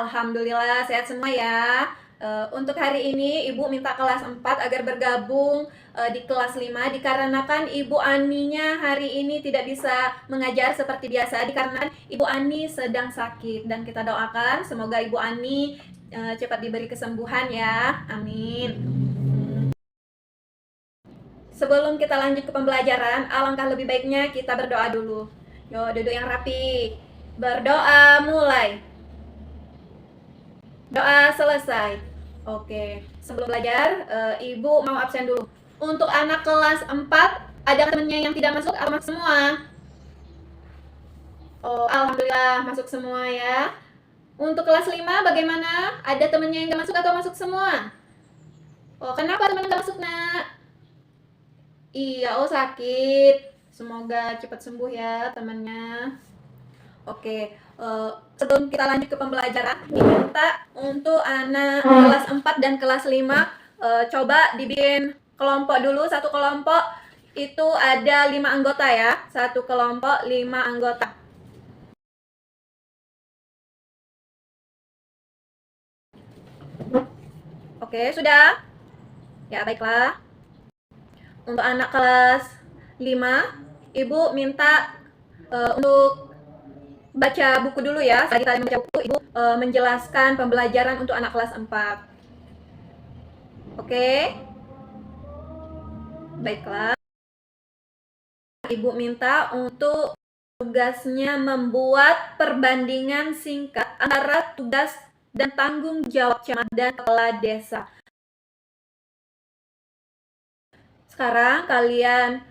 Alhamdulillah sehat semua ya. Untuk hari ini Ibu minta kelas 4 agar bergabung di kelas 5 dikarenakan Ibu Aninya hari ini tidak bisa mengajar seperti biasa dikarenakan Ibu Ani sedang sakit, dan kita doakan semoga Ibu Ani cepat diberi kesembuhan ya. Amin. Sebelum kita lanjut ke pembelajaran, alangkah lebih baiknya kita berdoa dulu. Yo, duduk yang rapi. Berdoa mulai. Doa selesai. Oke, sebelum belajar, Ibu mau absen dulu. Untuk anak kelas 4, ada temennya yang tidak masuk atau masuk semua? Oh, Alhamdulillah masuk semua ya. Untuk kelas 5 bagaimana? Ada temennya yang gak masuk atau masuk semua? Oh, kenapa temennya gak masuk, nak? Iya, oh sakit. Semoga cepat sembuh ya temannya. Oke, sebelum kita lanjut ke pembelajaran, diminta untuk anak kelas 4 dan kelas 5 coba dibikin kelompok dulu. Satu kelompok itu ada 5 anggota ya. Satu kelompok 5 anggota. Oke, sudah? Ya, baiklah. Untuk anak kelas 5, Ibu minta untuk baca buku dulu ya. Setelah kita membaca buku, Ibu menjelaskan pembelajaran untuk anak kelas 4. Oke? Baiklah. Ibu minta untuk tugasnya membuat perbandingan singkat antara tugas dan tanggung jawab camat dan kepala desa. Sekarang kalian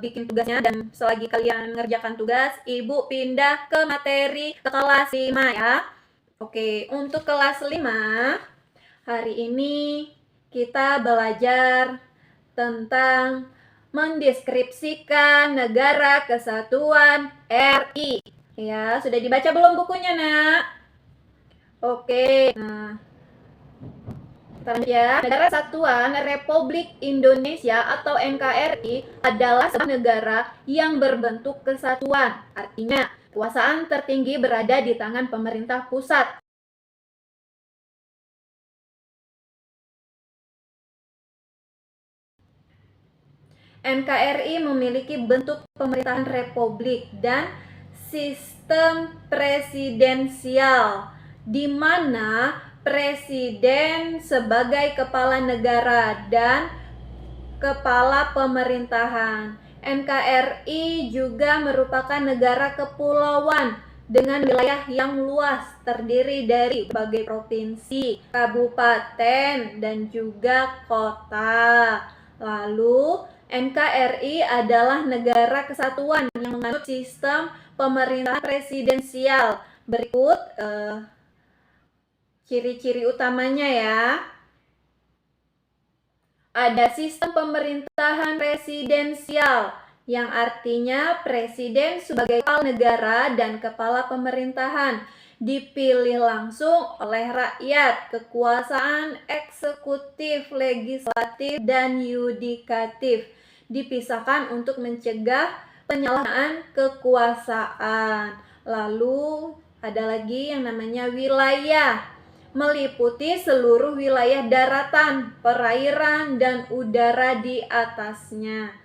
bikin tugasnya, dan selagi kalian mengerjakan tugas, Ibu pindah ke materi ke kelas 5 ya. Oke, untuk kelas 5 hari ini kita belajar tentang mendeskripsikan Negara Kesatuan RI. Ya, sudah dibaca belum bukunya, nak? Oke, nah kita lanjut ya. Negara Kesatuan Republik Indonesia atau NKRI adalah sebuah negara yang berbentuk kesatuan. Artinya, kekuasaan tertinggi berada di tangan pemerintah pusat. NKRI memiliki bentuk pemerintahan republik dan sistem presidensial, di mana presiden sebagai kepala negara dan kepala pemerintahan. NKRI juga merupakan negara kepulauan dengan wilayah yang luas, terdiri dari berbagai provinsi, kabupaten, dan juga kota. Lalu, NKRI adalah negara kesatuan yang menganut sistem pemerintahan presidensial. Berikut ciri-ciri utamanya ya. Ada sistem pemerintahan presidensial, yang artinya presiden sebagai kepala negara dan kepala pemerintahan dipilih langsung oleh rakyat. Kekuasaan eksekutif, legislatif, dan yudikatif dipisahkan untuk mencegah penyalahgunaan kekuasaan. Lalu ada lagi yang namanya wilayah, meliputi seluruh wilayah daratan, perairan, dan udara di atasnya.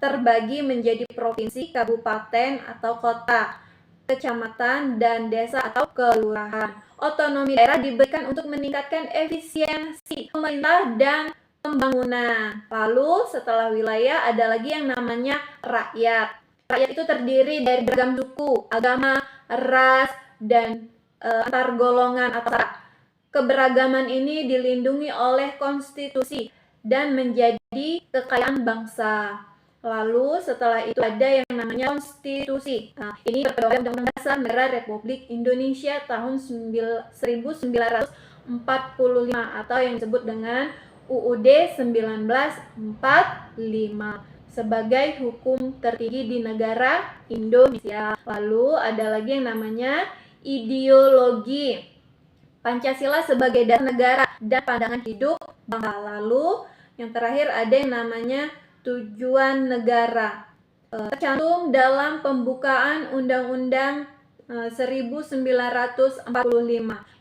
Terbagi menjadi provinsi, kabupaten atau kota, kecamatan, dan desa atau kelurahan. Otonomi daerah diberikan untuk meningkatkan efisiensi pemerintah dan pembangunan. Lalu setelah wilayah ada lagi yang namanya rakyat. Rakyat itu terdiri dari beragam suku, agama, ras, dan antar golongan atau keberagaman ini dilindungi oleh konstitusi dan menjadi kekayaan bangsa. Lalu setelah itu ada yang namanya konstitusi. Nah, ini berpedoman Undang-Undang Dasar Negara Republik Indonesia tahun 1945 atau yang disebut dengan UUD 1945 sebagai hukum tertinggi di negara Indonesia. Lalu ada lagi yang namanya ideologi. Pancasila sebagai dasar negara dan pandangan hidup bangsa. Lalu yang terakhir ada yang namanya tujuan negara. Tercantum dalam pembukaan Undang-Undang 1945,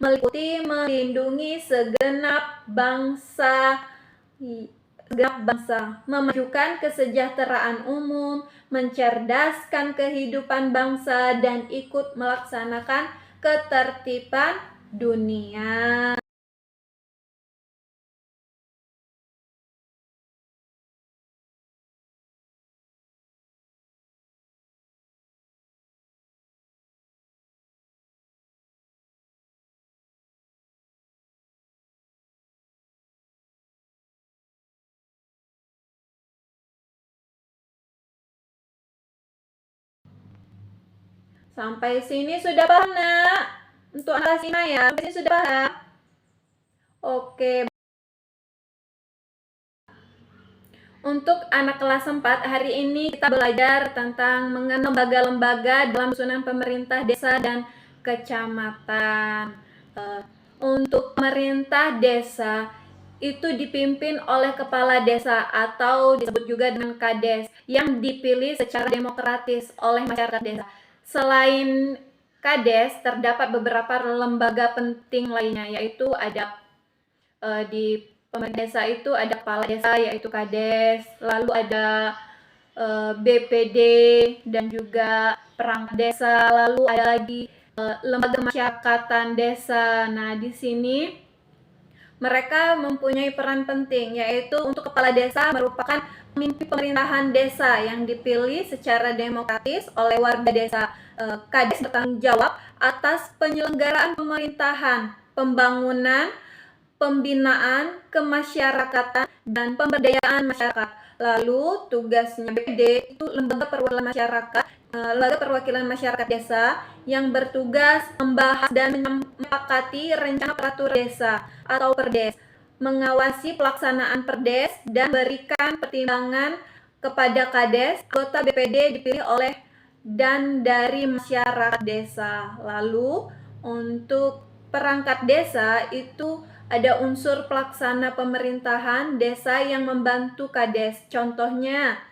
meliputi melindungi segenap bangsa, memajukan kesejahteraan umum, mencerdaskan kehidupan bangsa, dan ikut melaksanakan ketertiban dunia. Sampai sini sudah paham, Nak? Untuk anak kelas 5 ya, sampai sini sudah paham? Oke. Untuk anak kelas 4, hari ini kita belajar tentang mengenal lembaga-lembaga dalam susunan pemerintah desa dan kecamatan. Untuk pemerintah desa itu dipimpin oleh kepala desa atau disebut juga dengan kades yang dipilih secara demokratis oleh masyarakat desa. Selain kades, terdapat beberapa lembaga penting lainnya, yaitu ada di pemerintah desa itu ada kepala desa yaitu kades, lalu ada BPD dan juga perangkat desa, lalu ada lagi lembaga masyarakatan desa. Nah, di sini mereka mempunyai peran penting, yaitu untuk kepala desa merupakan pemimpin pemerintahan desa yang dipilih secara demokratis oleh warga desa. Kades bertanggung jawab atas penyelenggaraan pemerintahan, pembangunan, pembinaan kemasyarakatan, dan pemberdayaan masyarakat. Lalu tugasnya BPD itu lembaga perwakilan masyarakat desa yang bertugas membahas dan menyepakati rencana peraturan desa atau perdes, mengawasi pelaksanaan perdes dan berikan pertimbangan kepada kades. Anggota BPD dipilih oleh dan dari masyarakat desa. Lalu untuk perangkat desa itu ada unsur pelaksana pemerintahan desa yang membantu kades. Contohnya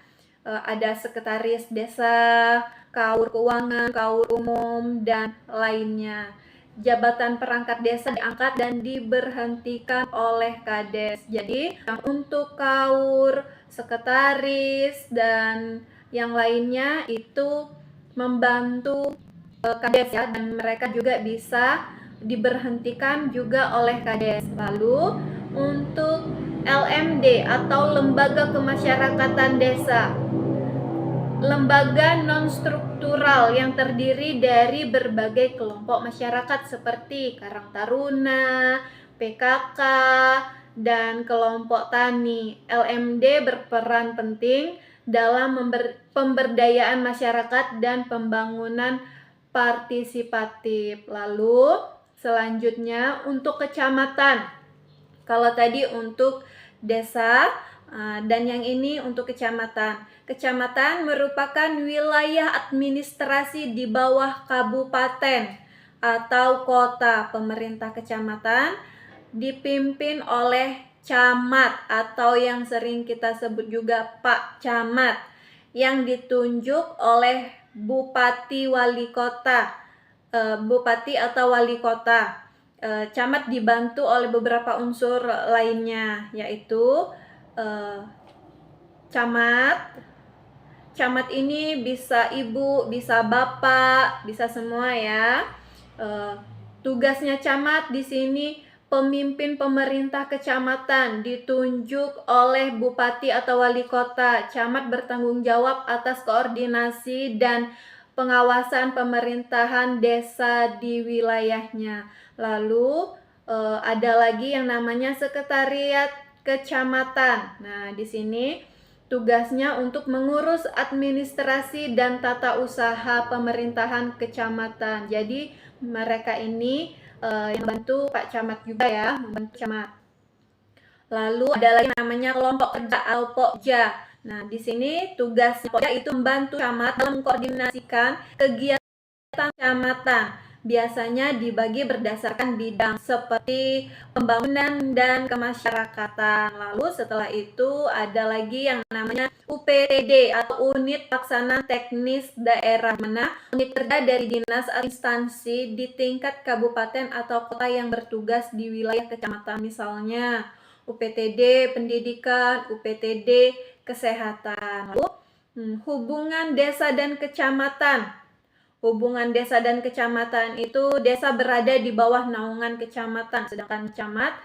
ada sekretaris desa, kaur keuangan, kaur umum, dan lainnya. Jabatan perangkat desa diangkat dan diberhentikan oleh kades. Jadi untuk kaur, sekretaris, dan yang lainnya itu membantu kades ya, dan mereka juga bisa diberhentikan juga oleh kades. Lalu untuk LMD atau Lembaga Kemasyarakatan Desa, lembaga non-struktural yang terdiri dari berbagai kelompok masyarakat seperti Karang Taruna, PKK, dan kelompok tani. LMD berperan penting dalam pemberdayaan masyarakat dan pembangunan partisipatif. Lalu selanjutnya untuk kecamatan. Kalau tadi untuk desa, dan yang ini untuk kecamatan. Kecamatan merupakan wilayah administrasi di bawah kabupaten atau kota. Pemerintah kecamatan dipimpin oleh camat atau yang sering kita sebut juga Pak Camat, yang ditunjuk oleh bupati wali kota, bupati atau wali kota. Camat dibantu oleh beberapa unsur lainnya, yaitu camat ini bisa ibu, bisa bapak, bisa semua ya. Tugasnya camat di sini pemimpin pemerintah kecamatan ditunjuk oleh bupati atau wali kota. Camat bertanggung jawab atas koordinasi dan pengawasan pemerintahan desa di wilayahnya. Lalu ada lagi yang namanya sekretariat kecamatan. Nah, di sini tugasnya untuk mengurus administrasi dan tata usaha pemerintahan kecamatan. Jadi mereka ini yang bantu Pak Camat juga ya, membantu camat. Lalu ada lagi namanya kelompok kerja atau Pokja. Nah, di sini tugas Pokja itu membantu camat dalam mengkoordinasikan kegiatan kecamatan. biasanya dibagi berdasarkan bidang seperti pembangunan dan kemasyarakatan. Lalu setelah itu ada lagi yang namanya UPTD atau Unit Pelaksana Teknis Daerah, mana unit kerja dari dinas atau instansi di tingkat kabupaten atau kota yang bertugas di wilayah kecamatan, misalnya UPTD Pendidikan, UPTD Kesehatan. Lalu hubungan desa dan kecamatan. Hubungan desa dan kecamatan itu desa berada di bawah naungan kecamatan, sedangkan camat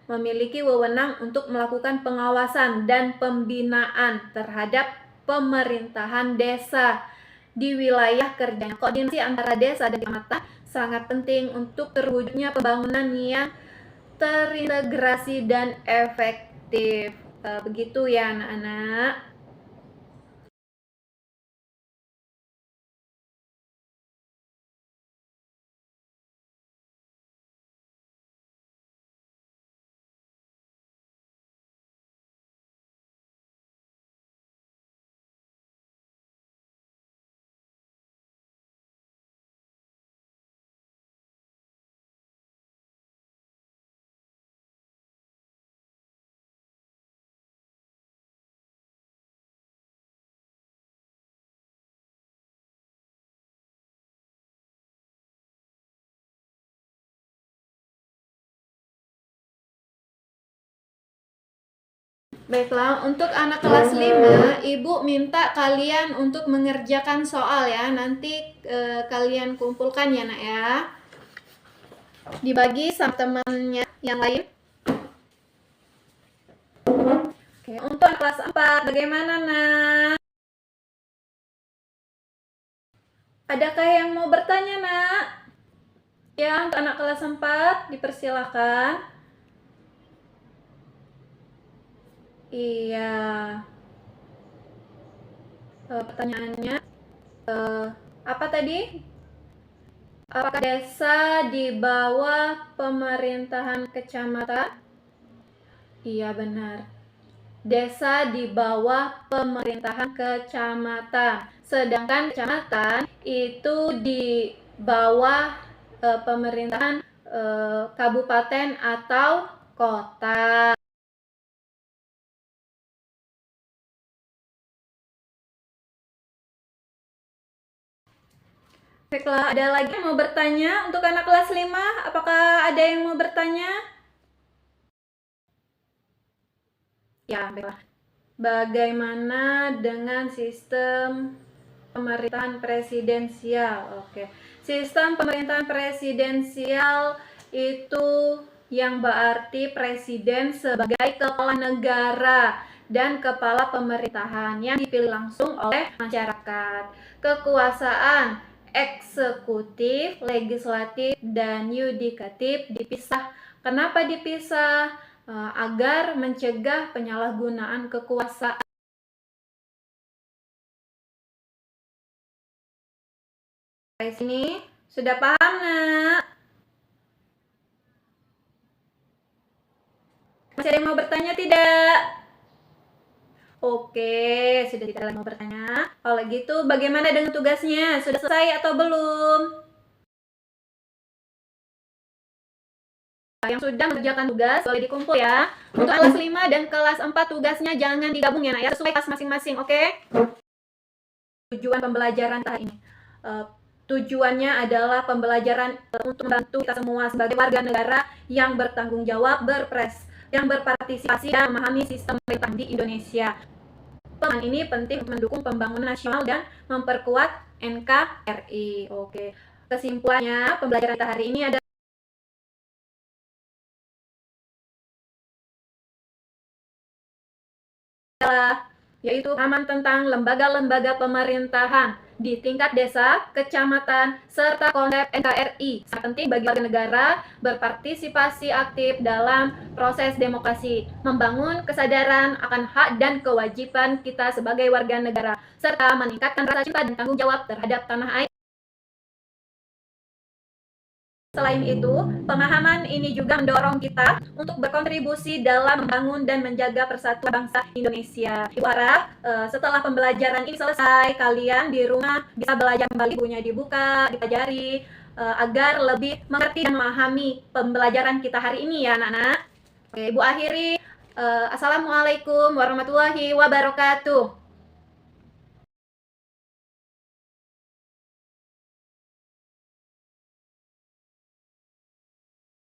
memiliki wewenang untuk melakukan pengawasan dan pembinaan terhadap pemerintahan desa di wilayah kerjanya. Koordinasi antara desa dan kecamatan sangat penting untuk terwujudnya pembangunan yang terintegrasi dan efektif. Begitu ya anak-anak. Baiklah, untuk anak kelas 5, Ibu minta kalian untuk mengerjakan soal ya. Nanti kalian kumpulkan ya, Nak ya. Dibagi sama temannya yang lain. Oke, untuk anak kelas 4, bagaimana, Nak? Adakah yang mau bertanya, Nak? Ya, untuk anak kelas 4, dipersilakan. Iya. Pertanyaannya apa tadi? Apakah desa di bawah pemerintahan kecamatan? Iya, benar. Desa di bawah pemerintahan kecamatan. Sedangkan kecamatan itu di bawah pemerintahan kabupaten atau kota. Baiklah, ada lagi yang mau bertanya untuk anak kelas 5? Apakah ada yang mau bertanya? Ya, baiklah. Bagaimana dengan sistem pemerintahan presidensial? Oke. Sistem pemerintahan presidensial itu yang berarti presiden sebagai kepala negara dan kepala pemerintahan yang dipilih langsung oleh masyarakat. Kekuasaan eksekutif, legislatif, dan yudikatif dipisah. Kenapa dipisah? Agar mencegah penyalahgunaan kekuasaan. Sampai sini sudah paham, Nak? Masih ada yang mau bertanya tidak? Oke, sudah tidak ada yang mau bertanya. Kalau gitu bagaimana dengan tugasnya? Sudah selesai atau belum? Yang sudah mengerjakan tugas boleh dikumpul ya. Untuk kelas 5 dan kelas 4 tugasnya jangan digabung ya, Nak ya. Sesuai kelas masing-masing, oke? Tujuan pembelajaran tahap ini. Tujuannya adalah pembelajaran untuk membantu kita semua sebagai warga negara yang bertanggung jawab, yang berpartisipasi dan memahami sistem pemerintahan di Indonesia. Pemahaman ini penting untuk mendukung pembangunan nasional dan memperkuat NKRI. Oke. Kesimpulannya, pembelajaran kita hari ini adalah yaitu pemahaman tentang lembaga-lembaga pemerintahan di tingkat desa, kecamatan, serta konsep NKRI. Sangat penting bagi warga negara berpartisipasi aktif dalam proses demokrasi, membangun kesadaran akan hak dan kewajiban kita sebagai warga negara, serta meningkatkan rasa cinta dan tanggung jawab terhadap tanah air Selain itu, pemahaman ini juga mendorong kita untuk berkontribusi dalam membangun dan menjaga persatuan bangsa Indonesia. Ibu harap setelah pembelajaran ini selesai, kalian di rumah bisa belajar kembali, bukunya dibuka, dipelajari, agar lebih mengerti dan memahami pembelajaran kita hari ini ya anak-anak. Oke, Ibu akhiri. Assalamualaikum warahmatullahi wabarakatuh.